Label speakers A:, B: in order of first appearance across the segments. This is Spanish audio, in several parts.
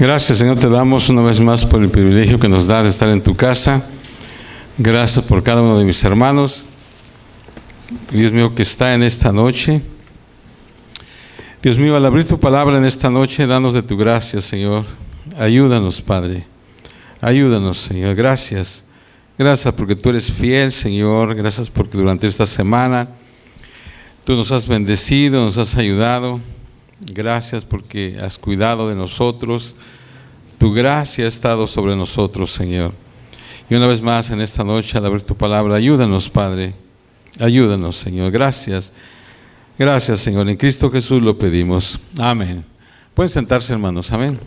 A: Gracias, Señor, te damos una vez más por el privilegio que nos da de estar en tu casa. Gracias por cada uno de mis hermanos. Dios mío, que está en esta noche. Dios mío, al abrir tu palabra en esta noche, danos de tu gracia, Señor. Ayúdanos, Padre. Ayúdanos, Señor. Gracias. Gracias porque tú eres fiel, Señor. Gracias porque durante esta semana tú nos has bendecido, nos has ayudado. Gracias porque has cuidado de nosotros. Tu gracia ha estado sobre nosotros, Señor. Y una vez más en esta noche, al abrir tu palabra, ayúdanos, Padre. Ayúdanos, Señor. Gracias. Gracias, Señor. En Cristo Jesús lo pedimos. Amén. Pueden sentarse, hermanos. Amén.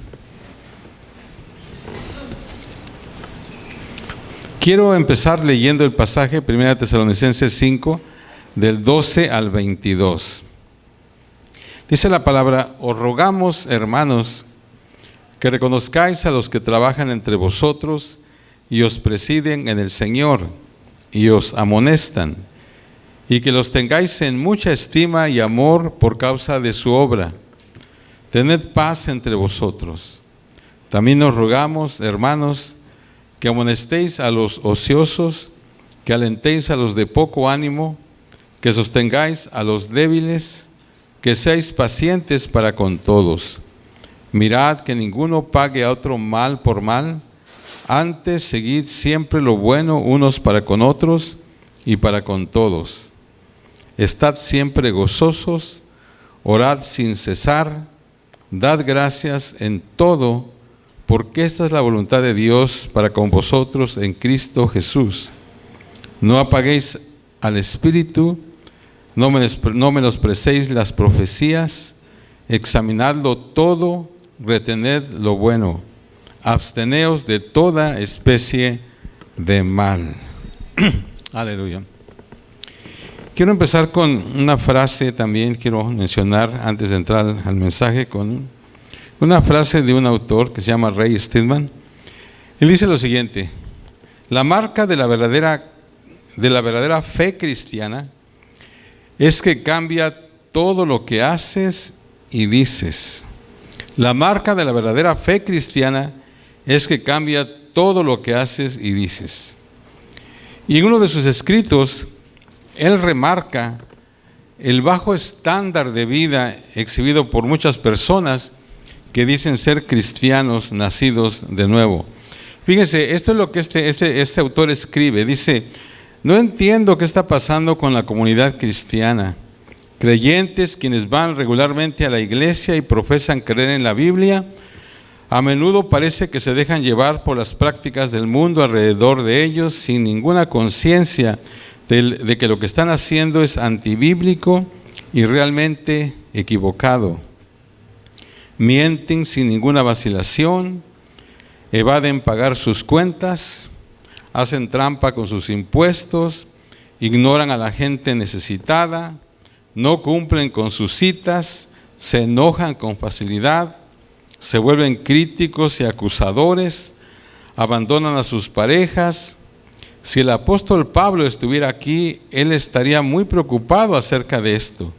A: Quiero empezar leyendo el pasaje 1 Tesalonicenses 5, del 12 al 22. Dice la palabra: os rogamos, hermanos, que reconozcáis a los que trabajan entre vosotros y os presiden en el Señor y os amonestan, y que los tengáis en mucha estima y amor por causa de su obra. Tened paz entre vosotros. También os rogamos, hermanos, que amonestéis a los ociosos, que alentéis a los de poco ánimo, que sostengáis a los débiles, que seáis pacientes para con todos. Mirad que ninguno pague a otro mal por mal, antes seguid siempre lo bueno unos para con otros y para con todos. Estad siempre gozosos, orad sin cesar, dad gracias en todo, porque esta es la voluntad de Dios para con vosotros en Cristo Jesús. No apaguéis al Espíritu, no menosprecéis las profecías, examinadlo todo, retened lo bueno, absteneos de toda especie de mal. Aleluya. Quiero empezar con una frase también, quiero mencionar antes de entrar al mensaje, con una frase de un autor que se llama Ray Stedman. Él dice lo siguiente: la marca de la verdadera fe cristiana es que cambia todo lo que haces y dices. La marca de la verdadera fe cristiana es que cambia todo lo que haces y dices. Y en uno de sus escritos, él remarca el bajo estándar de vida exhibido por muchas personas que dicen ser cristianos nacidos de nuevo. Fíjense, esto es lo que este autor escribe. Dice: no entiendo qué está pasando con la comunidad cristiana. Creyentes quienes van regularmente a la iglesia y profesan creer en la Biblia, a menudo parece que se dejan llevar por las prácticas del mundo alrededor de ellos sin ninguna conciencia de que lo que están haciendo es antibíblico y realmente equivocado. Mienten sin ninguna vacilación, evaden pagar sus cuentas, hacen trampa con sus impuestos, ignoran a la gente necesitada, no cumplen con sus citas, se enojan con facilidad, se vuelven críticos y acusadores, abandonan a sus parejas. Si el apóstol Pablo estuviera aquí, él estaría muy preocupado acerca de esto.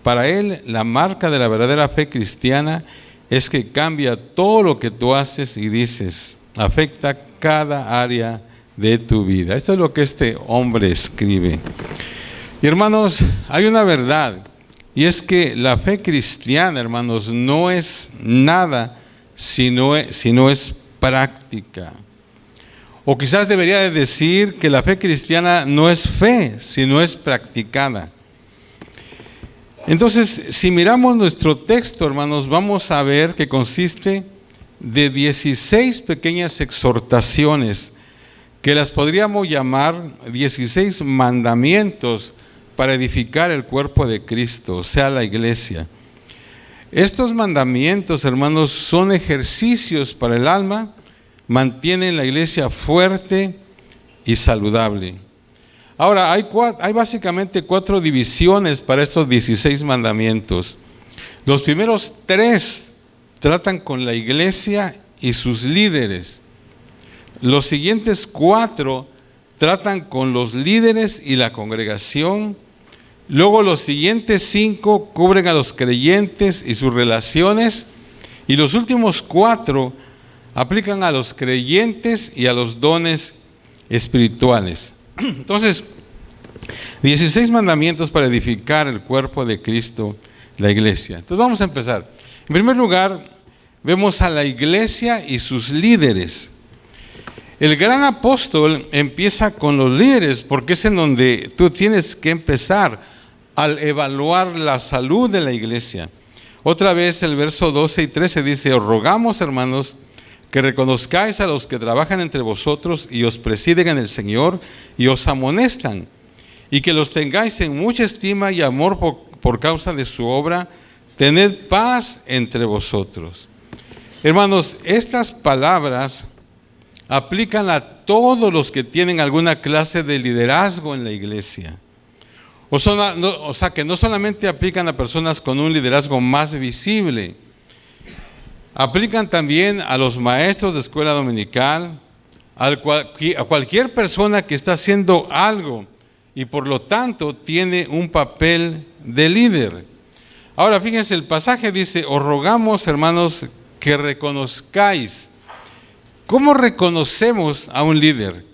A: Para él, la marca de la verdadera fe cristiana es que cambia todo lo que tú haces y dices, afecta cada área de tu vida. Esto es lo que este hombre escribe. Y hermanos, hay una verdad, y es que la fe cristiana, hermanos, no es nada si no es práctica. O quizás debería de decir que la fe cristiana no es fe, sino es practicada. Entonces, si miramos nuestro texto, hermanos, vamos a ver que consiste de 16 pequeñas exhortaciones, que las podríamos llamar 16 mandamientos para edificar el cuerpo de Cristo, o sea, la iglesia. Estos mandamientos, hermanos, son ejercicios para el alma, mantienen la iglesia fuerte y saludable. Ahora, hay básicamente 4 divisiones para estos 16 mandamientos. Los primeros 3 tratan con la iglesia y sus líderes. Los siguientes 4 tratan con los líderes y la congregación. Luego los siguientes 5 cubren a los creyentes y sus relaciones. Y los últimos 4 aplican a los creyentes y a los dones espirituales. Entonces, 16 mandamientos para edificar el cuerpo de Cristo, la iglesia. Entonces vamos a empezar. En primer lugar, vemos a la iglesia y sus líderes. El gran apóstol empieza con los líderes porque es en donde tú tienes que empezar al evaluar la salud de la iglesia. Otra vez el verso 12 y 13 dice: os rogamos, hermanos, que reconozcáis a los que trabajan entre vosotros y os presiden en el Señor y os amonestan, y que los tengáis en mucha estima y amor por causa de su obra. Tened paz entre vosotros. Hermanos, estas palabras aplican a todos los que tienen alguna clase de liderazgo en la iglesia. O sea, que no solamente aplican a personas con un liderazgo más visible, aplican también a los maestros de escuela dominical, a cualquier persona que está haciendo algo y por lo tanto tiene un papel de líder. Ahora fíjense, el pasaje dice: os rogamos, hermanos, que reconozcáis. ¿Cómo reconocemos a un líder?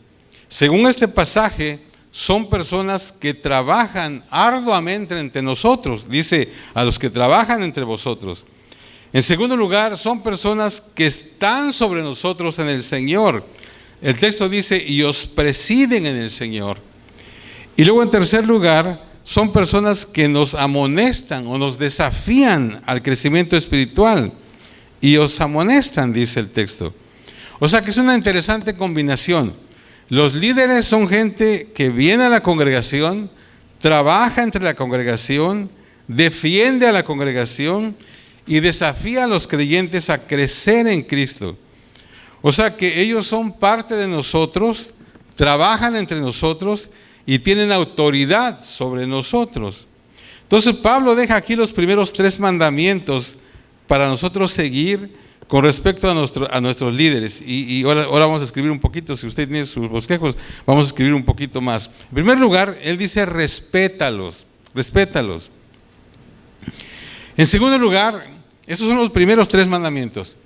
A: Según este pasaje, son personas que trabajan arduamente entre nosotros. Dice: a los que trabajan entre vosotros. En segundo lugar, son personas que están sobre nosotros en el Señor. El texto dice: y os presiden en el Señor. Y luego, en tercer lugar, son personas que nos amonestan o nos desafían al crecimiento espiritual. Y os amonestan, dice el texto. O sea que es una interesante combinación. Los líderes son gente que viene a la congregación, trabaja entre la congregación, defiende a la congregación y desafía a los creyentes a crecer en Cristo. O sea que ellos son parte de nosotros, trabajan entre nosotros y tienen autoridad sobre nosotros. Entonces Pablo deja aquí los primeros 3 mandamientos para nosotros seguir con respecto a nuestros líderes. Y ahora vamos a escribir un poquito, si usted tiene sus bosquejos, vamos a escribir un poquito más. En primer lugar, él dice: respétalos. En segundo lugar, esos son los primeros 3 mandamientos.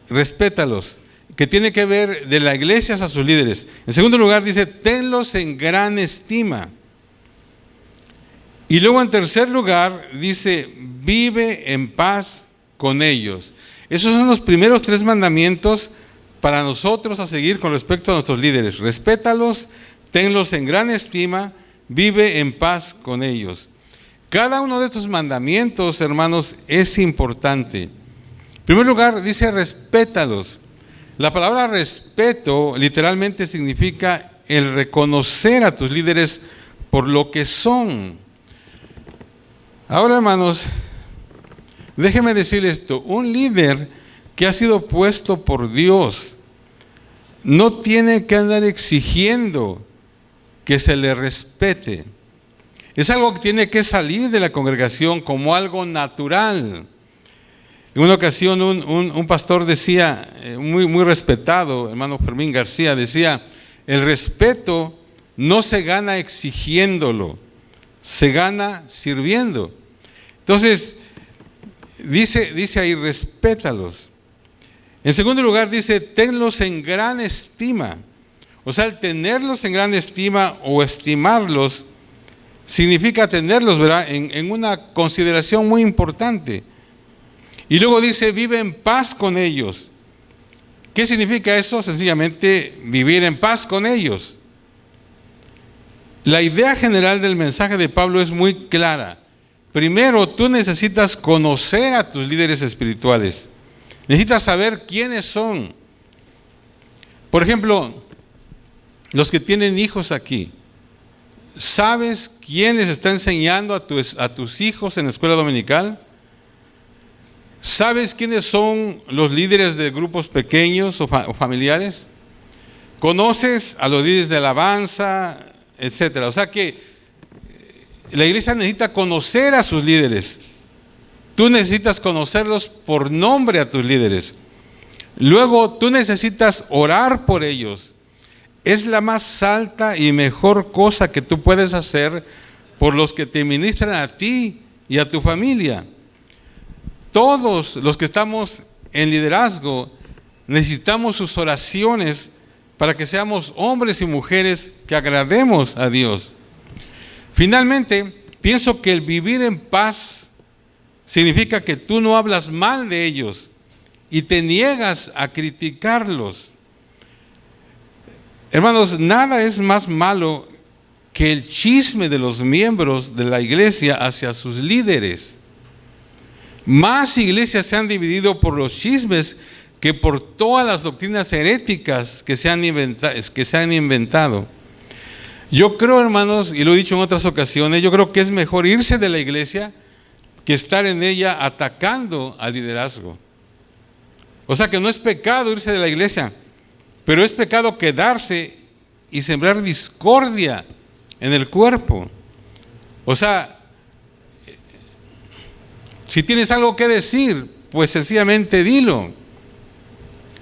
A: Respétalos, que tiene que ver de la iglesia a sus líderes. En segundo lugar dice: tenlos en gran estima. Y luego en tercer lugar dice: vive en paz con ellos. Esos son los primeros 3 mandamientos para nosotros a seguir con respecto a nuestros líderes. Respétalos, tenlos en gran estima, vive en paz con ellos. Cada uno de estos mandamientos, hermanos, es importante. En primer lugar, dice: respétalos. La palabra respeto literalmente significa el reconocer a tus líderes por lo que son. Ahora, hermanos, déjeme decir esto: un líder que ha sido puesto por Dios no tiene que andar exigiendo que se le respete. Es algo que tiene que salir de la congregación como algo natural. En una ocasión un pastor decía, muy respetado, hermano Fermín García, decía: el respeto no se gana exigiéndolo, se gana sirviendo. Entonces, dice ahí: respétalos. En segundo lugar dice: tenlos en gran estima. O sea, el tenerlos en gran estima o estimarlos significa tenerlos, ¿verdad?, en una consideración muy importante. Y luego dice: vive en paz con ellos. ¿Qué significa eso? Sencillamente vivir en paz con ellos. La idea general del mensaje de Pablo es muy clara. Primero, tú necesitas conocer a tus líderes espirituales. Necesitas saber quiénes son. Por ejemplo, los que tienen hijos aquí, ¿sabes quién les está enseñando a tus hijos en la escuela dominical? ¿Sabes quiénes son los líderes de grupos pequeños o familiares? ¿Conoces a los líderes de alabanza, etcétera? O sea que la iglesia necesita conocer a sus líderes. Tú necesitas conocerlos por nombre a tus líderes. Luego tú necesitas orar por ellos. Es la más alta y mejor cosa que tú puedes hacer por los que te ministran a ti y a tu familia. todos los que estamos en liderazgo necesitamos sus oraciones para que seamos hombres y mujeres que agrademos a Dios. Finalmente, pienso que el vivir en paz significa que tú no hablas mal de ellos y te niegas a criticarlos. Hermanos, nada es más malo que el chisme de los miembros de la iglesia hacia sus líderes. Más iglesias se han dividido por los chismes que por todas las doctrinas heréticas que se han inventado. Yo creo, hermanos, y lo he dicho en otras ocasiones, yo creo que es mejor irse de la iglesia que estar en ella atacando al liderazgo. O sea que no es pecado irse de la iglesia, pero es pecado quedarse y sembrar discordia en el cuerpo. O sea, si tienes algo que decir, pues sencillamente dilo.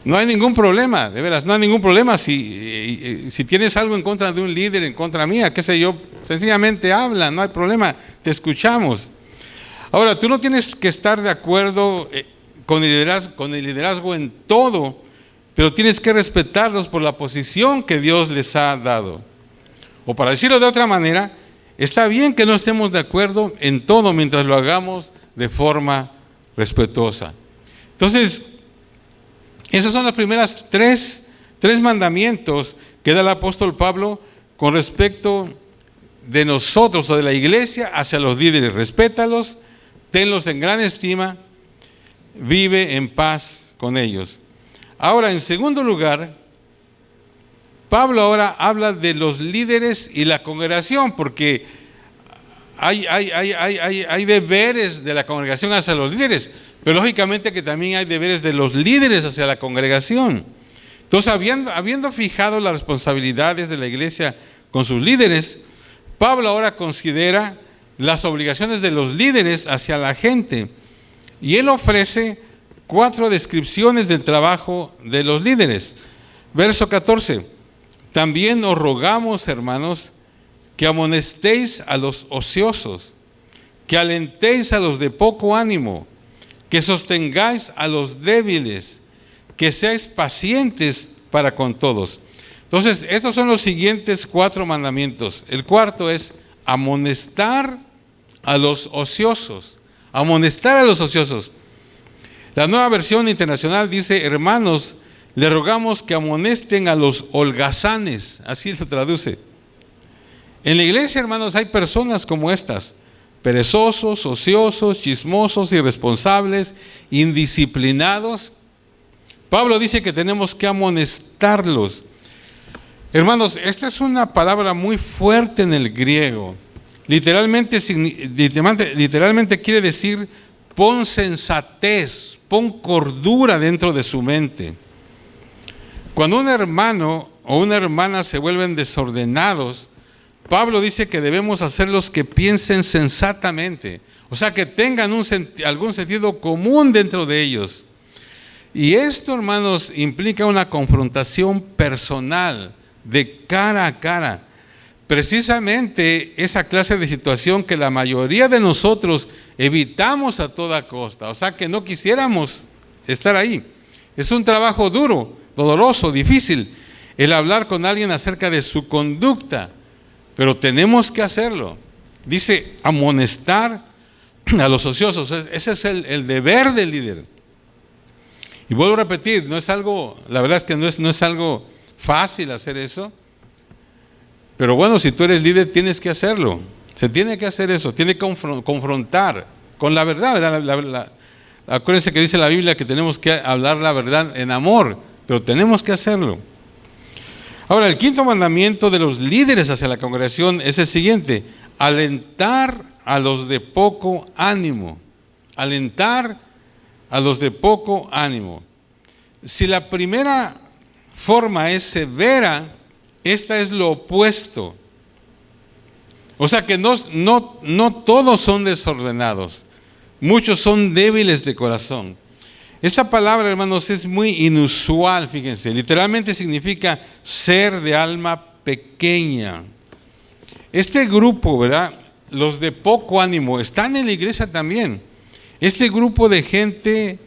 A: No hay ningún problema, de veras, no hay ningún problema si tienes algo en contra de un líder, en contra mía, qué sé yo, sencillamente habla, no hay problema, te escuchamos. Ahora, tú no tienes que estar de acuerdo con el liderazgo en todo, pero tienes que respetarlos por la posición que Dios les ha dado. O para decirlo de otra manera, está bien que no estemos de acuerdo en todo mientras lo hagamos de forma respetuosa. Entonces, esos son los primeros tres mandamientos que da el apóstol Pablo con respecto de nosotros o de la iglesia hacia los líderes. Respétalos, tenlos en gran estima, vive en paz con ellos. Ahora, en segundo lugar, Pablo ahora habla de los líderes y la congregación, porque hay deberes de la congregación hacia los líderes, pero lógicamente que también hay deberes de los líderes hacia la congregación. Entonces, habiendo fijado las responsabilidades de la iglesia con sus líderes, Pablo ahora considera las obligaciones de los líderes hacia la gente, y él ofrece 4 descripciones del trabajo de los líderes. Verso 14: también os rogamos, hermanos, que amonestéis a los ociosos, que alentéis a los de poco ánimo, que sostengáis a los débiles, que seáis pacientes para con todos. Entonces, estos son los siguientes 4 mandamientos. El cuarto es amonestar a los ociosos. Amonestar a los ociosos. La Nueva Versión Internacional dice: hermanos, le rogamos que amonesten a los holgazanes. Así lo traduce. En la iglesia, hermanos, hay personas como estas: perezosos, ociosos, chismosos, irresponsables, indisciplinados. Pablo dice que tenemos que amonestarlos. Hermanos, esta es una palabra muy fuerte en el griego. Literalmente quiere decir: pon sensatez, pon cordura dentro de su mente. Cuando un hermano o una hermana se vuelven desordenados, Pablo dice que debemos hacerlos que piensen sensatamente, o sea, que tengan algún sentido común dentro de ellos. Y esto, hermanos, implica una confrontación personal, de cara a cara. Precisamente esa clase de situación que la mayoría de nosotros evitamos a toda costa, o sea, que no quisiéramos estar ahí. Es un trabajo duro, doloroso, difícil, el hablar con alguien acerca de su conducta, pero tenemos que hacerlo. Dice amonestar a los ociosos. Ese es el deber del líder. Y vuelvo a repetir, no es algo, la verdad es que no es algo fácil hacer eso, pero bueno, si tú eres líder tienes que hacerlo. Se tiene que hacer eso, tiene que confrontar con la verdad. Acuérdense que dice la Biblia que tenemos que hablar la verdad en amor, pero tenemos que hacerlo. Ahora, el quinto mandamiento de los líderes hacia la congregación es el siguiente: alentar a los de poco ánimo. Alentar a los de poco ánimo. Si la primera forma es severa, esta es lo opuesto. O sea que no todos son desordenados, muchos son débiles de corazón. Esta palabra, hermanos, es muy inusual, fíjense. Literalmente significa ser de alma pequeña. Este grupo, ¿verdad? Los de poco ánimo están en la iglesia también. Este grupo de gente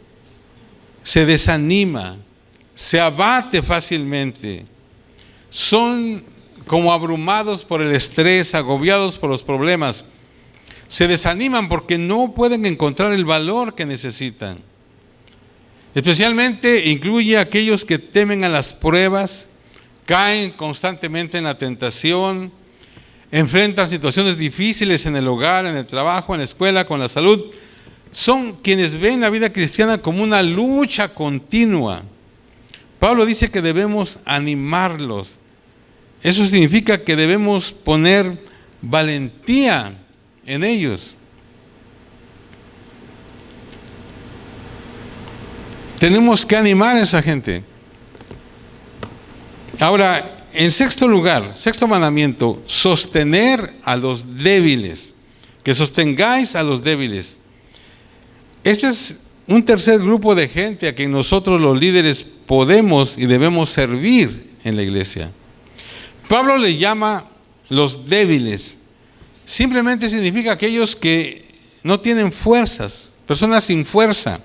A: se desanima, se abate fácilmente, son como abrumados por el estrés, agobiados por los problemas, se desaniman porque no pueden encontrar el valor que necesitan. Especialmente incluye a aquellos que temen a las pruebas, caen constantemente en la tentación, enfrentan situaciones difíciles en el hogar, en el trabajo, en la escuela, con la salud. Son quienes ven la vida cristiana como una lucha continua. Pablo dice que debemos animarlos. Eso significa que debemos poner valentía en ellos. Tenemos que animar a esa gente. Ahora, en sexto lugar, sexto mandamiento, sostener a los débiles. Que sostengáis a los débiles. Este es un tercer grupo de gente a quien nosotros los líderes podemos y debemos servir en la iglesia. Pablo le llama los débiles. Simplemente significa aquellos que no tienen fuerzas, personas sin fuerza.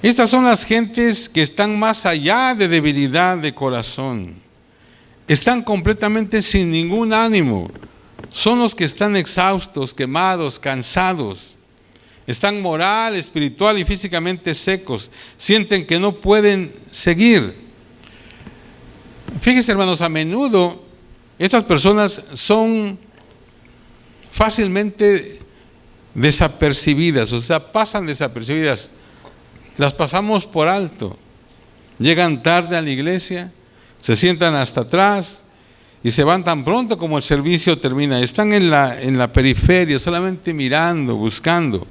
A: Estas son las gentes que están más allá de debilidad de corazón. Están completamente sin ningún ánimo. Son los que están exhaustos, quemados, cansados. Están moral, espiritual y físicamente secos. Sienten que no pueden seguir. Fíjense, hermanos, a menudo estas personas son fácilmente desapercibidas, o sea, pasan desapercibidas. Las pasamos por alto. Llegan tarde a la iglesia, se sientan hasta atrás y se van tan pronto como el servicio termina. Están en la periferia, solamente mirando, buscando.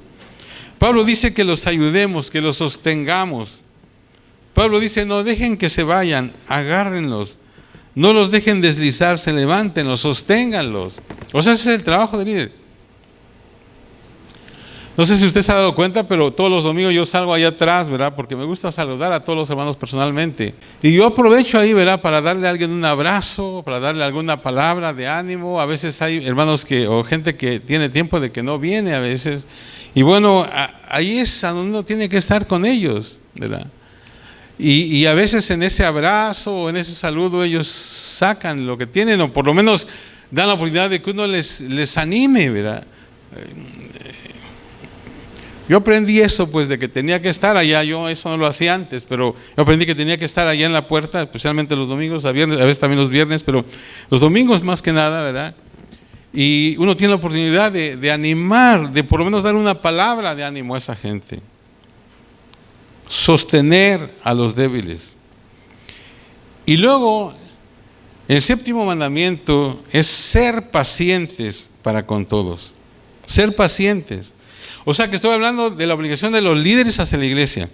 A: Pablo dice que los ayudemos, que los sostengamos. Pablo dice, no dejen que se vayan, agárrenlos. No los dejen deslizarse, levántenlos, sosténganlos. O sea, ese es el trabajo del líder. No sé si usted se ha dado cuenta, pero todos los domingos yo salgo allá atrás, ¿verdad? Porque me gusta saludar a todos los hermanos personalmente. Y yo aprovecho ahí, ¿verdad? Para darle a alguien un abrazo, para darle alguna palabra de ánimo. A veces hay hermanos o gente que tiene tiempo de que no viene a veces. Y bueno, ahí es a donde uno tiene que estar con ellos, ¿verdad? Y a veces en ese abrazo o en ese saludo ellos sacan lo que tienen, o por lo menos dan la oportunidad de que uno les anime, ¿verdad? Yo aprendí eso, pues, de que tenía que estar allá. Yo eso no lo hacía antes, pero yo aprendí que tenía que estar allá en la puerta, especialmente los domingos, a veces también los viernes, pero los domingos más que nada, ¿verdad? Y uno tiene la oportunidad de animar, de por lo menos dar una palabra de ánimo a esa gente. Sostener a los débiles. Y luego, el séptimo mandamiento es ser pacientes para con todos. Ser pacientes. O sea que estoy hablando de la obligación de los líderes hacia la iglesia.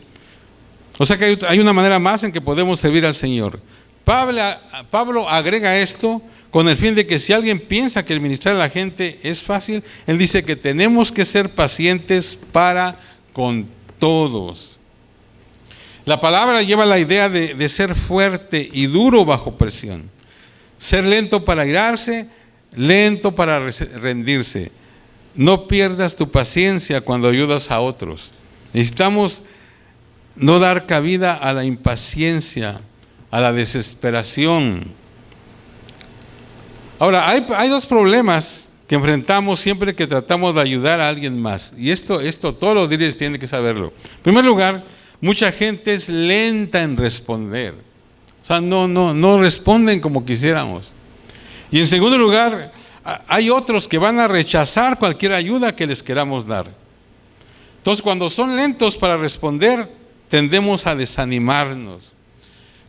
A: O sea que hay una manera más en que podemos servir al Señor. Pablo agrega esto con el fin de que si alguien piensa que el ministrar a la gente es fácil, él dice que tenemos que ser pacientes para con todos. La palabra lleva la idea de ser fuerte y duro bajo presión. Ser lento para airarse, lento para rendirse. No pierdas tu paciencia cuando ayudas a otros. Necesitamos no dar cabida a la impaciencia, a la desesperación. Ahora, hay dos problemas que enfrentamos siempre que tratamos de ayudar a alguien más. Y esto todos los líderes tienen que saberlo. En primer lugar, mucha gente es lenta en responder. O sea, no responden como quisiéramos. Y en segundo lugar, hay otros que van a rechazar cualquier ayuda que les queramos dar. Entonces, cuando son lentos para responder, tendemos a desanimarnos.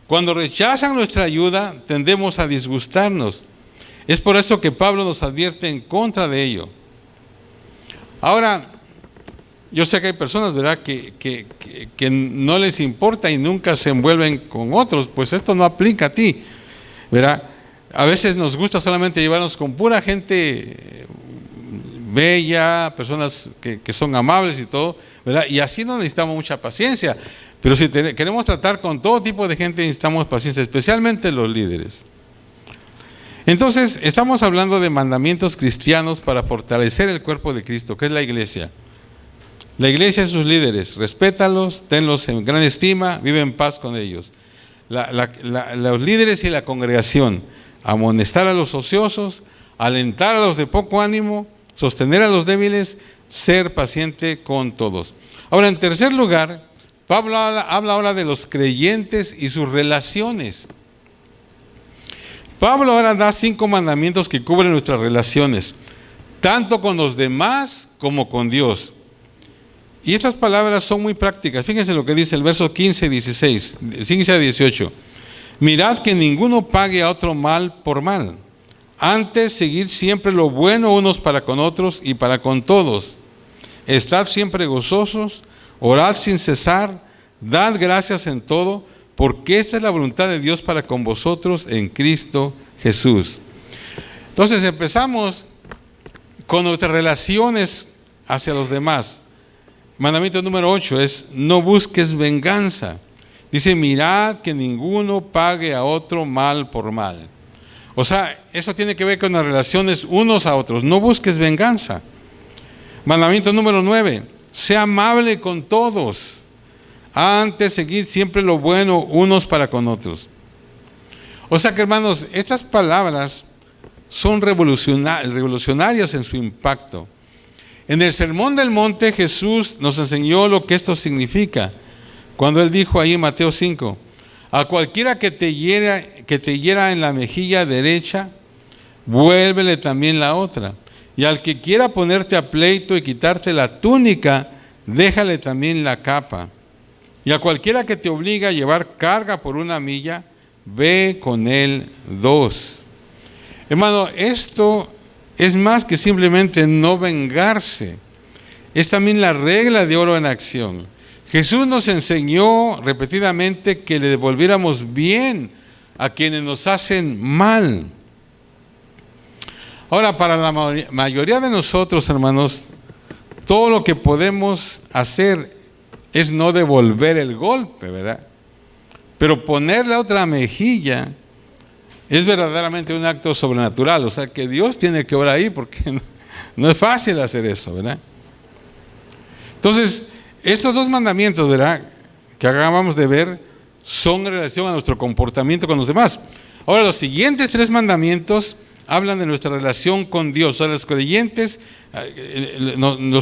A: Cuando rechazan nuestra ayuda, tendemos a disgustarnos. Es por eso que Pablo nos advierte en contra de ello. Ahora, yo sé que hay personas, ¿verdad?, que no les importa y nunca se envuelven con otros. Pues esto no aplica a ti, ¿verdad? A veces nos gusta solamente llevarnos con pura gente bella, personas que son amables y todo, ¿verdad? Y así no necesitamos mucha paciencia. Pero si queremos tratar con todo tipo de gente, necesitamos paciencia, especialmente los líderes. Entonces, estamos hablando de mandamientos cristianos para fortalecer el cuerpo de Cristo, que es la iglesia. La iglesia y sus líderes, respétalos, tenlos en gran estima, vive en paz con ellos. Los líderes y la congregación, amonestar a los ociosos, alentar a los de poco ánimo, sostener a los débiles, ser paciente con todos. Ahora, en tercer lugar, Pablo habla ahora de los creyentes y sus relaciones. Pablo ahora da 5 mandamientos que cubren nuestras relaciones, tanto con los demás como con Dios. Y estas palabras son muy prácticas. Fíjense lo que dice el verso 15 y 16, 15 a 18. Mirad que ninguno pague a otro mal por mal. Antes, seguid siempre lo bueno unos para con otros y para con todos. Estad siempre gozosos, orad sin cesar, dad gracias en todo, porque esta es la voluntad de Dios para con vosotros en Cristo Jesús. Entonces empezamos con nuestras relaciones hacia los demás. Mandamiento número 8 es: no busques venganza. Dice: mirad que ninguno pague a otro mal por mal. O sea, eso tiene que ver con las relaciones unos a otros. No busques venganza. Mandamiento número 9: sea amable con todos. Antes, seguid siempre lo bueno unos para con otros. O sea que, hermanos, estas palabras son revolucionarias en su impacto. En el Sermón del Monte, Jesús nos enseñó lo que esto significa, cuando Él dijo ahí en Mateo 5, a cualquiera que te hiera en la mejilla derecha, vuélvele también la otra. Y al que quiera ponerte a pleito y quitarte la túnica, déjale también la capa. Y a cualquiera que te obliga a llevar carga por 1 milla, ve con él 2. Hermano, esto es más que simplemente no vengarse. Es también la regla de oro en acción. Jesús nos enseñó repetidamente que le devolviéramos bien a quienes nos hacen mal. Ahora, para la mayoría de nosotros, hermanos, todo lo que podemos hacer es no devolver el golpe, ¿verdad? Pero ponerle otra mejilla es verdaderamente un acto sobrenatural. O sea, que Dios tiene que obrar ahí, porque no es fácil hacer eso, ¿verdad? Entonces, estos 2 mandamientos, ¿verdad?, que acabamos de ver, son en relación a nuestro comportamiento con los demás. Ahora, los siguientes 3 mandamientos hablan de nuestra relación con Dios. O sea, los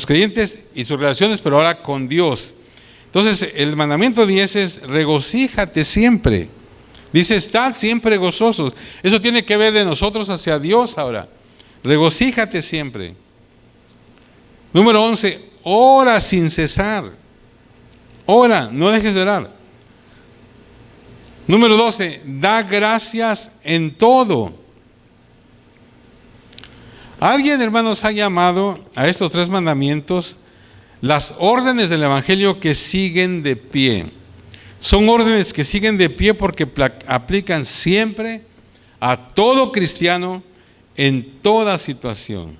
A: creyentes y sus relaciones, pero ahora con Dios. Entonces, el mandamiento 10 es: regocíjate siempre. Dice: estad siempre gozosos. Eso tiene que ver de nosotros hacia Dios ahora. Regocíjate siempre. Número 11, ora sin cesar. Ora, no dejes de orar. Número 12, da gracias en todo. Alguien, hermanos, ha llamado a estos 3 mandamientos las órdenes del Evangelio que siguen de pie. Son órdenes que siguen de pie porque aplican siempre a todo cristiano en toda situación.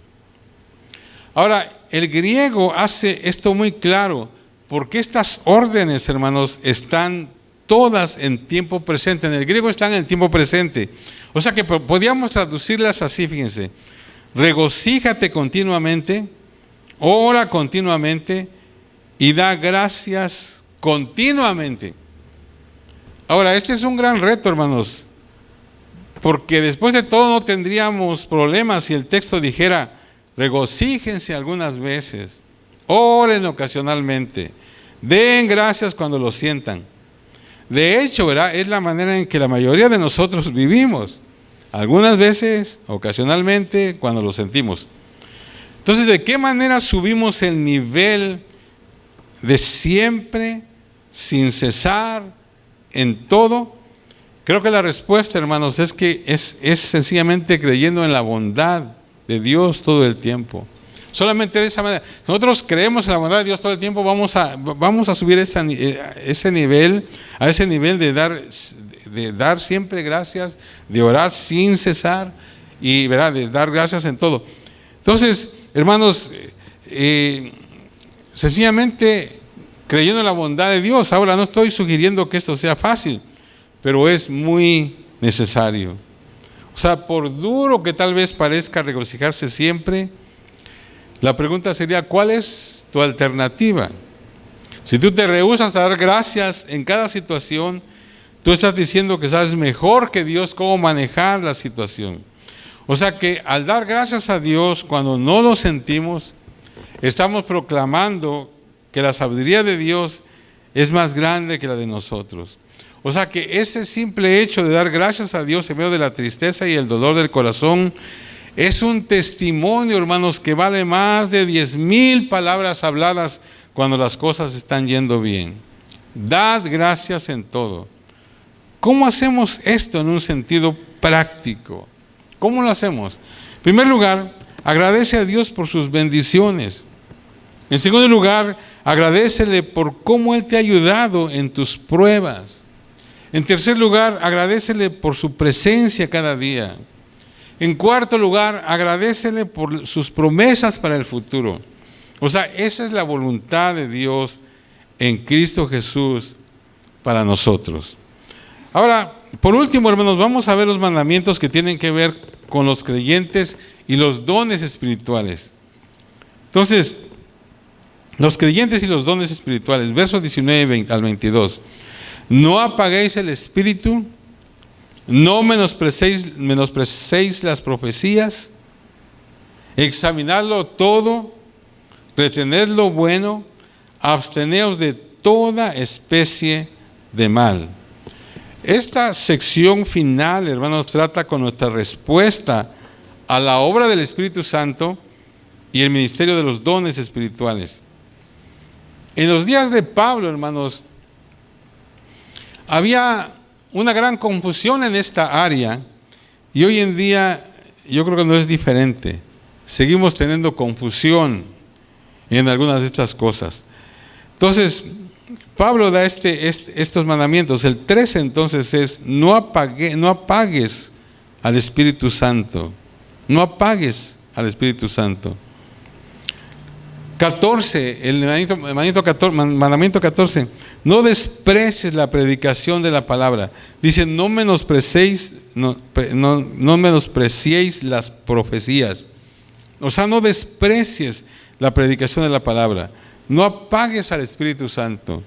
A: Ahora, el griego hace esto muy claro, porque estas órdenes, hermanos, están todas en tiempo presente. En el griego están en tiempo presente. O sea que podríamos traducirlas así, fíjense: regocíjate continuamente, ora continuamente y da gracias continuamente. Ahora, este es un gran reto, hermanos, porque después de todo no tendríamos problemas si el texto dijera: regocíjense algunas veces, oren ocasionalmente, den gracias cuando lo sientan. De hecho, ¿verdad?, es la manera en que la mayoría de nosotros vivimos. Algunas veces, ocasionalmente, cuando lo sentimos. Entonces, ¿de qué manera subimos el nivel de siempre, sin cesar, en todo? Creo que la respuesta, hermanos, es que es sencillamente creyendo en la bondad de Dios todo el tiempo. Solamente de esa manera. Nosotros creemos en la bondad de Dios todo el tiempo, vamos a subir ese nivel, a ese nivel de dar siempre gracias, de orar sin cesar y, ¿verdad?, de dar gracias en todo. Entonces, hermanos, sencillamente creyendo en la bondad de Dios. Ahora, no estoy sugiriendo que esto sea fácil, pero es muy necesario. O sea, por duro que tal vez parezca regocijarse siempre, La pregunta sería, ¿cuál es tu alternativa? Si tú te rehusas a dar gracias en cada situación, tú estás diciendo que sabes mejor que Dios cómo manejar la situación. O sea que al dar gracias a Dios cuando no lo sentimos, estamos proclamando que la sabiduría de Dios es más grande que la de nosotros. O sea que ese simple hecho de dar gracias a Dios en medio de la tristeza y el dolor del corazón es un testimonio, hermanos, que vale más de 10,000 palabras habladas cuando las cosas están yendo bien. Dad gracias en todo. ¿Cómo hacemos esto en un sentido práctico? ¿Cómo lo hacemos? En primer lugar, agradece a Dios por sus bendiciones. En segundo lugar, agradécele por cómo Él te ha ayudado en tus pruebas. En tercer lugar, agradécele por su presencia cada día. En cuarto lugar, agradécele por sus promesas para el futuro. O sea, esa es la voluntad de Dios en Cristo Jesús para nosotros. Ahora, por último, hermanos, vamos a ver los mandamientos que tienen que ver con los creyentes y los dones espirituales. Entonces, los creyentes y los dones espirituales, versos 19 al 22. No apaguéis el espíritu, no menospreciéis las profecías, examinadlo todo, retened lo bueno, absteneos de toda especie de mal. Esta sección final, hermanos, trata con nuestra respuesta a la obra del Espíritu Santo y el ministerio de los dones espirituales. En los días de Pablo, hermanos, había una gran confusión en esta área y hoy en día yo creo que no es diferente. Seguimos teniendo confusión en algunas de estas cosas. Entonces, Pablo da estos mandamientos. El 13 entonces es, no apagues al Espíritu Santo. No apagues al Espíritu Santo. 14, el mandamiento 14, no desprecies la predicación de la palabra. Dice, no menospreciéis las profecías. O sea, no desprecies la predicación de la palabra. No apagues al Espíritu Santo.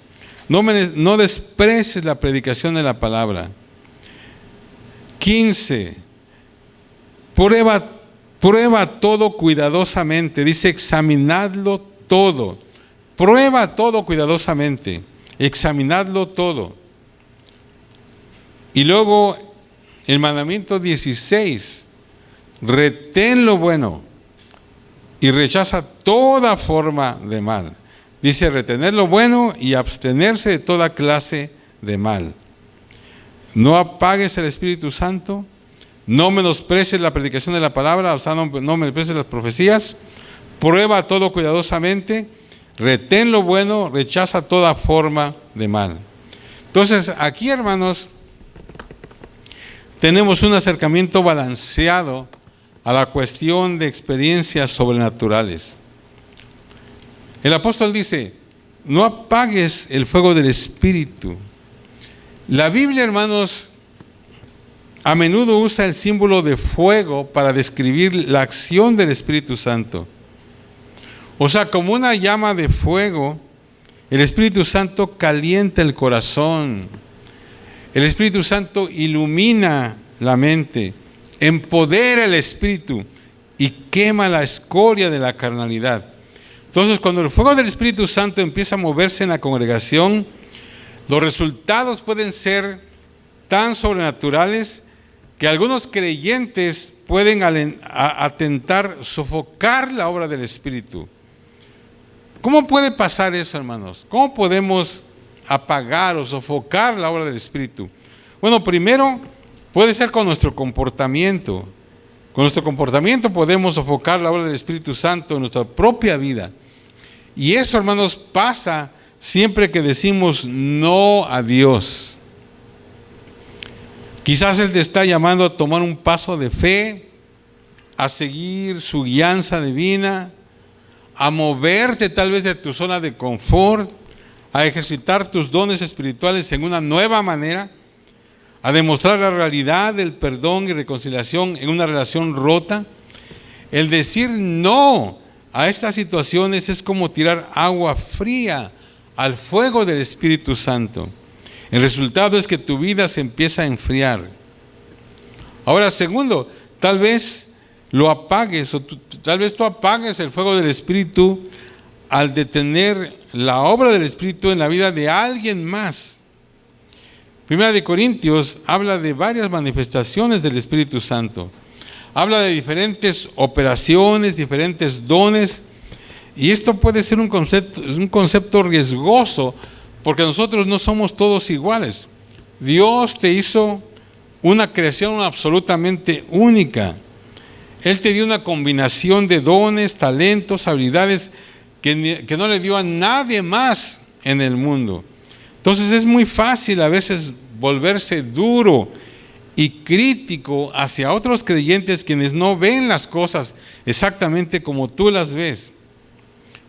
A: No desprecies la predicación de la palabra. 15. Prueba todo cuidadosamente. Dice, examinadlo todo. Prueba todo cuidadosamente. Examinadlo todo. Y luego el mandamiento 16. Retén lo bueno y rechaza toda forma de mal. Dice, retener lo bueno y abstenerse de toda clase de mal. No apagues el Espíritu Santo. No menosprecies la predicación de la palabra, o sea, no menosprecies las profecías. Prueba todo cuidadosamente. Retén lo bueno, rechaza toda forma de mal. Entonces, aquí, hermanos, tenemos un acercamiento balanceado a la cuestión de experiencias sobrenaturales. El apóstol dice, no apagues el fuego del Espíritu. La Biblia, hermanos, a menudo usa el símbolo de fuego para describir la acción del Espíritu Santo. O sea, como una llama de fuego, el Espíritu Santo calienta el corazón. El Espíritu Santo ilumina la mente, empodera el espíritu y quema la escoria de la carnalidad. Entonces, cuando el fuego del Espíritu Santo empieza a moverse en la congregación, los resultados pueden ser tan sobrenaturales que algunos creyentes pueden atentar, sofocar la obra del Espíritu. ¿Cómo puede pasar eso, hermanos? ¿Cómo podemos apagar o sofocar la obra del Espíritu? Bueno, primero puede ser con nuestro comportamiento. Con nuestro comportamiento podemos sofocar la obra del Espíritu Santo en nuestra propia vida. Y eso, hermanos, pasa siempre que decimos no a Dios. Quizás Él te está llamando a tomar un paso de fe, a seguir su guianza divina, a moverte tal vez de tu zona de confort, a ejercitar tus dones espirituales en una nueva manera, a demostrar la realidad del perdón y reconciliación en una relación rota. El decir no a estas situaciones es como tirar agua fría al fuego del Espíritu Santo. El resultado es que tu vida se empieza a enfriar. Ahora, segundo, tal vez lo apagues, o tal vez tú apagues el fuego del Espíritu al detener la obra del Espíritu en la vida de alguien más. Primera de Corintios habla de varias manifestaciones del Espíritu Santo. Habla de diferentes operaciones, diferentes dones, y esto puede ser un concepto riesgoso, porque nosotros no somos todos iguales. Dios te hizo una creación absolutamente única. Él te dio una combinación de dones, talentos, habilidades que no le dio a nadie más en el mundo. Entonces es muy fácil a veces volverse duro y crítico hacia otros creyentes quienes no ven las cosas exactamente como tú las ves.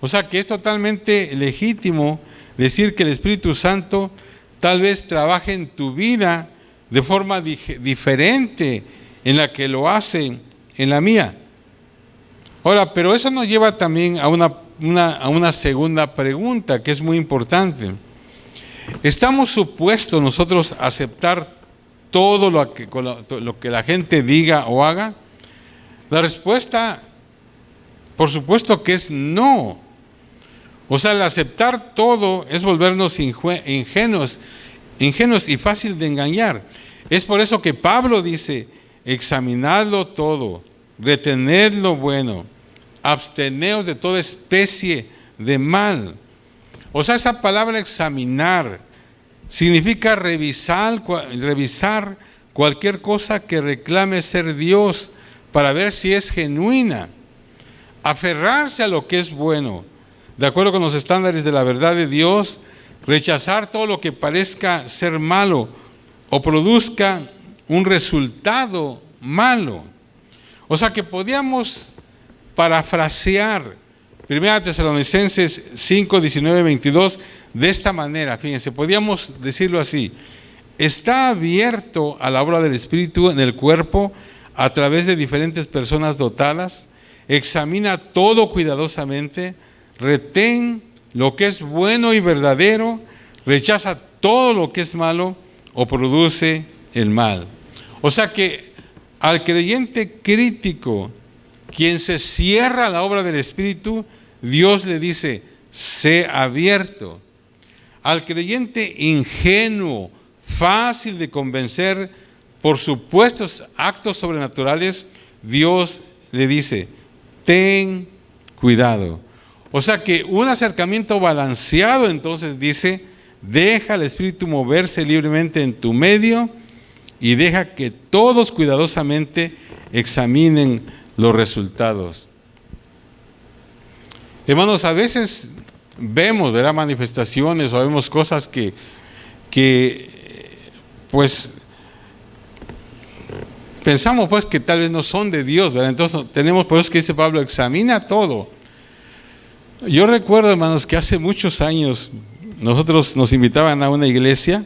A: O sea que es totalmente legítimo decir que el Espíritu Santo tal vez trabaje en tu vida de forma diferente en la que lo hace en la mía. Ahora, pero eso nos lleva también a una segunda pregunta que es muy importante. ¿Estamos supuestos nosotros a aceptar todo lo que la gente diga o haga? La respuesta, por supuesto que es no. O sea, el aceptar todo es volvernos ingenuos y fácil de engañar. Es por eso que Pablo dice: examinadlo todo, retened lo bueno, absteneos de toda especie de mal. O sea, esa palabra examinar significa revisar cualquier cosa que reclame ser Dios para ver si es genuina. Aferrarse a lo que es bueno, de acuerdo con los estándares de la verdad de Dios. Rechazar todo lo que parezca ser malo o produzca un resultado malo. O sea que podíamos parafrasear 1 Tesalonicenses 5, 19, 22 de esta manera. Fíjense, podíamos decirlo así: está abierto a la obra del Espíritu en el cuerpo a través de diferentes personas dotadas. Examina todo cuidadosamente, retén lo que es bueno y verdadero, rechaza todo lo que es malo o produce el mal. O sea que al creyente crítico, quien se cierra a la obra del Espíritu, Dios le dice: sé abierto. Al creyente ingenuo, fácil de convencer por supuestos actos sobrenaturales, Dios le dice: ten cuidado. O sea que un acercamiento balanceado, entonces, dice: deja al Espíritu moverse libremente en tu medio y deja que todos cuidadosamente examinen los resultados. Hermanos, a veces vemos, ¿verdad?, manifestaciones o vemos cosas que pues pensamos pues que tal vez no son de Dios, ¿verdad? Entonces tenemos, por eso que dice Pablo: examina todo. Yo recuerdo, hermanos, que hace muchos años nosotros nos invitaban a una iglesia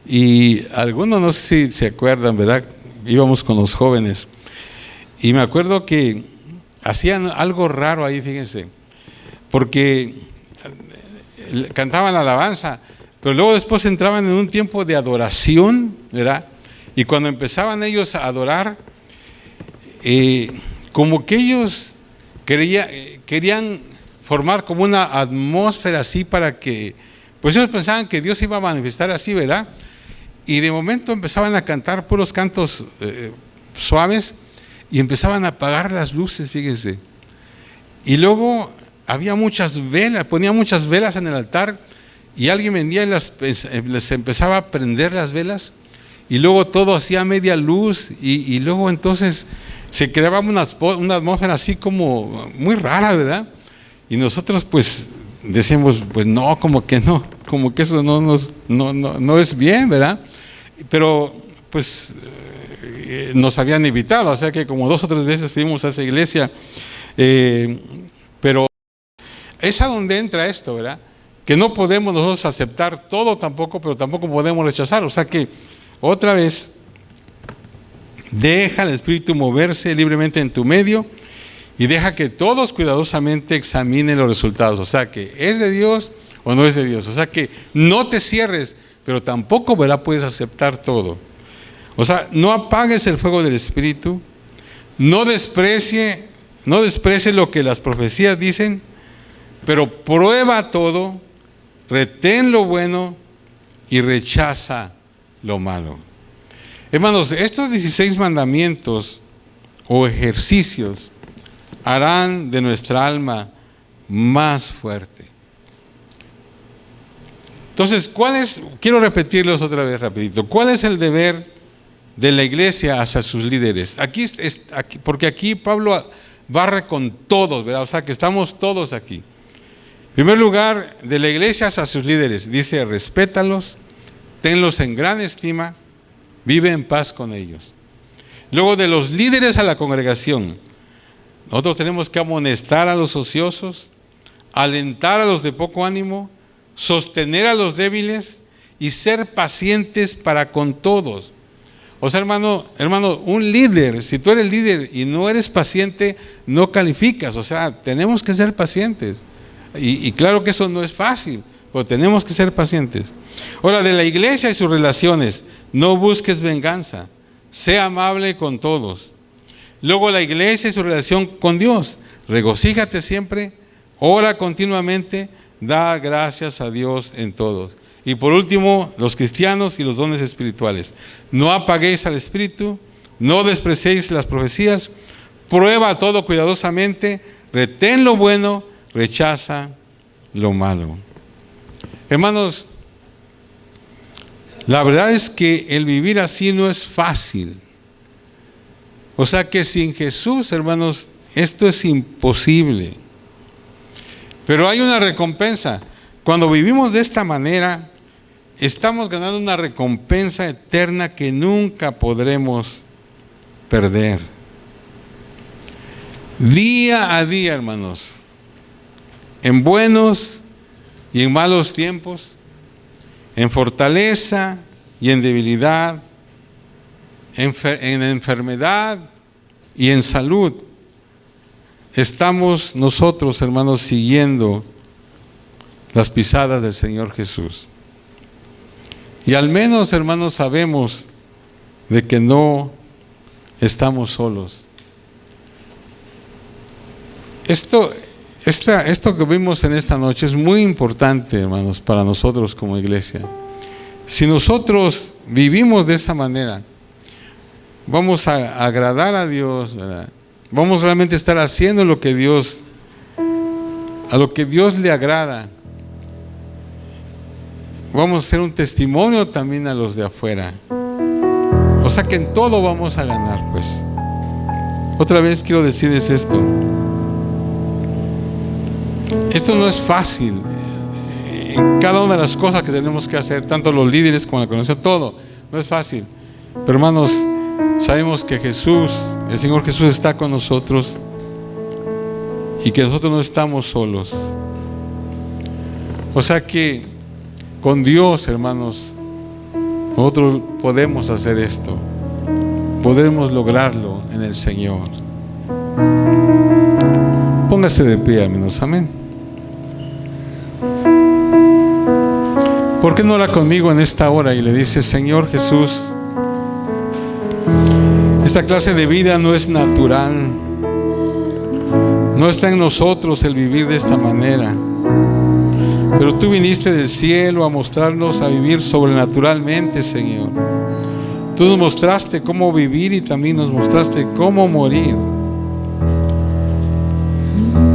A: y algunos, no sé si se acuerdan, ¿verdad?, íbamos con los jóvenes y me acuerdo que hacían algo raro ahí, fíjense, porque cantaban alabanza, pero luego después entraban en un tiempo de adoración, ¿verdad? Y cuando empezaban ellos a adorar, como que ellos querían formar como una atmósfera así para que, pues ellos pensaban que Dios iba a manifestar así, ¿verdad? Y de momento empezaban a cantar puros cantos suaves y empezaban a apagar las luces, fíjense. Y luego había muchas velas, ponían muchas velas en el altar y alguien vendía y les empezaba a prender las velas y luego todo hacía media luz y luego entonces se creaba una atmósfera así como muy rara, ¿verdad? Y nosotros pues decimos, pues no, como que eso no es bien, ¿verdad? Pero pues nos habían invitado, o sea que como 2 o 3 veces fuimos a esa iglesia, pero es a donde entra esto, ¿verdad? Que no podemos nosotros aceptar todo tampoco, pero tampoco podemos rechazar. O sea que, otra vez, deja al Espíritu moverse libremente en tu medio y deja que todos cuidadosamente examinen los resultados. O sea, que es de Dios o no es de Dios. O sea, que no te cierres, pero tampoco, ¿verdad?, puedes aceptar todo. O sea, no apagues el fuego del Espíritu, no desprecie lo que las profecías dicen, pero prueba todo, retén lo bueno y rechaza lo malo. Hermanos, estos 16 mandamientos o ejercicios harán de nuestra alma más fuerte. Entonces, quiero repetirlos otra vez rapidito, ¿cuál es el deber de la iglesia hacia sus líderes? Porque aquí Pablo barre con todos, ¿verdad? O sea, que estamos todos aquí. En primer lugar, de la iglesia hacia sus líderes, dice: respétalos, tenlos en gran estima, vive en paz con ellos. Luego, de los líderes a la congregación, nosotros tenemos que amonestar a los ociosos, alentar a los de poco ánimo, sostener a los débiles y ser pacientes para con todos. O sea, hermano, un líder, si tú eres líder y no eres paciente, no calificas. O sea, tenemos que ser pacientes. Y claro que eso no es fácil, pero tenemos que ser pacientes. Ahora, de la iglesia y sus relaciones, no busques venganza, sea amable con todos. Luego, la iglesia y su relación con Dios, regocíjate siempre, ora continuamente, da gracias a Dios en todos. Y por último, los cristianos y los dones espirituales. No apaguéis al Espíritu, no despreciéis las profecías, prueba todo cuidadosamente, retén lo bueno, rechaza lo malo. Hermanos, la verdad es que el vivir así no es fácil. O sea que sin Jesús, hermanos, esto es imposible. Pero hay una recompensa. Cuando vivimos de esta manera, estamos ganando una recompensa eterna que nunca podremos perder. Día a día, hermanos, en buenos y en malos tiempos, en fortaleza y en debilidad, en enfermedad y en salud, estamos nosotros, hermanos, siguiendo las pisadas del Señor Jesús. Y al menos, hermanos, sabemos de que no estamos solos. Esto que vimos en esta noche es muy importante, hermanos, para nosotros como iglesia. Si nosotros vivimos de esa manera, vamos a agradar a Dios, ¿verdad? Vamos realmente a estar haciendo a lo que Dios le agrada. Vamos a ser un testimonio también a los de afuera. O sea que en todo vamos a ganar, pues. Otra vez quiero decirles esto. Esto no es fácil. En cada una de las cosas que tenemos que hacer, tanto los líderes como la congregación, todo, no es fácil. Pero hermanos, sabemos que Jesús, el Señor Jesús, está con nosotros y que nosotros no estamos solos. O sea que con Dios, hermanos, nosotros podemos hacer esto. Podremos lograrlo en el Señor. Póngase de pie, hermanos. Amén. ¿Por qué no ora conmigo en esta hora y le dice: Señor Jesús, esta clase de vida no es natural, no está en nosotros el vivir de esta manera, pero tú viniste del cielo a mostrarnos a vivir sobrenaturalmente, Señor. Tú nos mostraste cómo vivir y también nos mostraste cómo morir.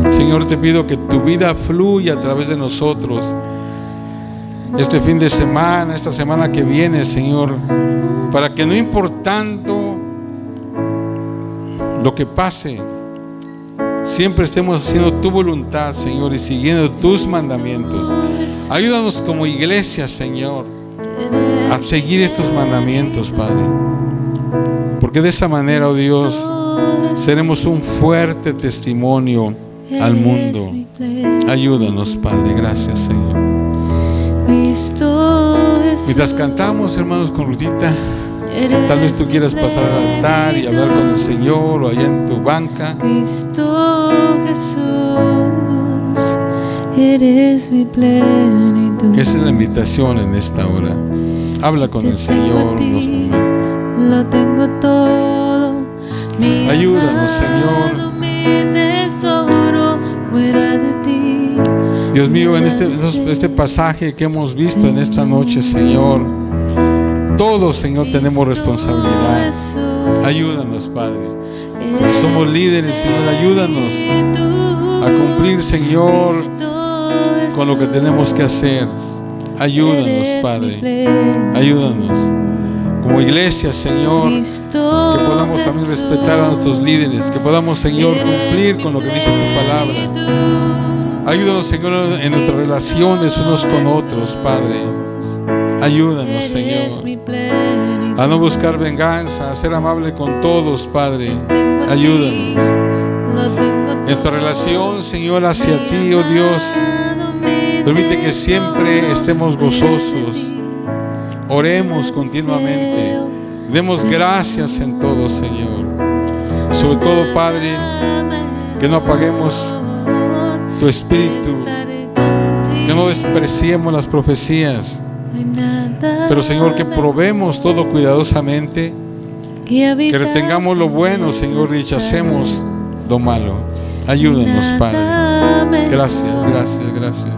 A: Señor, te pido que tu vida fluya a través de nosotros este fin de semana, esta semana que viene, Señor, para que no importando lo que pase, siempre estemos haciendo tu voluntad, Señor, y siguiendo tus mandamientos. Ayúdanos como iglesia, Señor, a seguir estos mandamientos, Padre, porque de esa manera, oh Dios, seremos un fuerte testimonio al mundo. Ayúdanos, Padre. Gracias, Señor. Mientras cantamos, hermanos, con Rutita, Tal vez tú quieras pasar al altar y hablar con el Señor, o allá en tu banca.
B: Cristo Jesús, eres mi plenitud.
A: Esa es la invitación en esta hora. Habla con el Señor unos momentos.
B: Lo tengo todo, mi
A: Ayúdanos, Señor.
B: amado, mi tesoro fuera de ti.
A: Dios mío, en este pasaje que hemos visto en esta noche, Señor, todos, Señor, tenemos responsabilidad. Ayúdanos, Padre. Porque somos líderes, Señor, ayúdanos a cumplir, Señor, con lo que tenemos que hacer. Ayúdanos, Padre. Ayúdanos. Como iglesia, Señor, que podamos también respetar a nuestros líderes, que podamos, Señor, cumplir con lo que dice tu palabra. Ayúdanos, Señor, en nuestras relaciones unos con otros, Padre. Ayúdanos, Señor, a no buscar venganza, a ser amable con todos, Padre. Ayúdanos. En nuestra relación, Señor, hacia ti, oh Dios, permite que siempre estemos gozosos. Oremos continuamente. Demos gracias en todo, Señor. Sobre todo, Padre, que no apaguemos tu espíritu, que no despreciemos las profecías, pero, Señor, que probemos todo cuidadosamente, que retengamos lo bueno, Señor, y rechacemos lo malo. Ayúdanos, Padre. Gracias, gracias, gracias.